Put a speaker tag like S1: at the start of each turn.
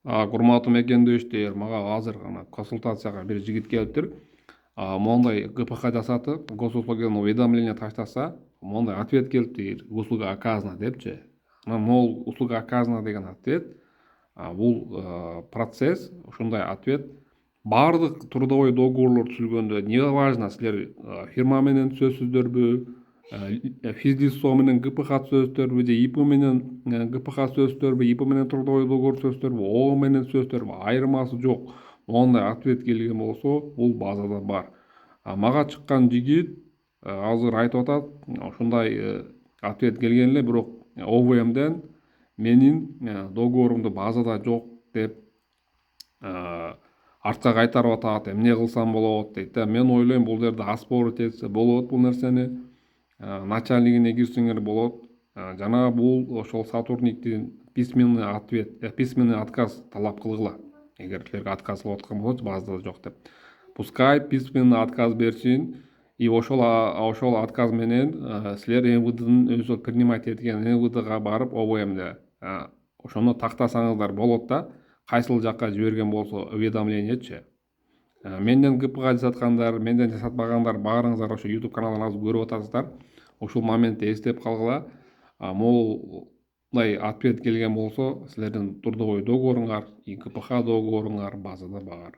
S1: Курматтуу мекендештер, мага азыр гана консультацияга бир жигит келиптир. Мондай ГПХ жасатып, госуслугага уведомление таштаса, мондай ответ келиптир. Услуга оказана депчи. Анан могул услуга оказана деген ответ. Бул процесс, ушундай ответ баардык трудовой договорлор түзүлгөндө не важно, силер фирма менен түзөсүздөрбү, физлицо менен ГПХ түзөсүздөрбү же ИП менен ГПХ түзөсүздөрбү, ИП менен трудовой договор түзөсүздөрбү, ООО менен түзөсүздөрбү, айырмасы жок. Мондай ответ келген болсо, бул базада бар. Мага чыккан жигит азыр айтып атат, ушундай ответ келген эле, бирок ОВМден менин договорумда базада жок деп артка кайтарып атат. Эмне кылсам болот дейт да. Мен ойлойм, бул жерде оспорить этсе болот бул нерсени. Начальнигине кирсеңер болот. Жана бул ошол сотрудниктин письменный ответ, письменный отказ талап кылгыла. Эгер силерге отказ кылып аткан болсо, базада жок деп. Пускай письменный отказ берсин. И ошол отказ менен силер МВДдын өзү принимать эткен МВДга барып ОВМде ошону тактасаңыздар болот да. Кайсыл жакка жиберген болсо уведомлениечи. Менден ГПХ жасаткандар, менден жасатпагандар баарыңыздар ошо YouTube каналдан азыр көрүп атасыздар. Ушул моментти эстеп калгыла. Могулдай ответ келген болсо, силердин трудовой договоруңар, ГПХ договоруңар базада бар.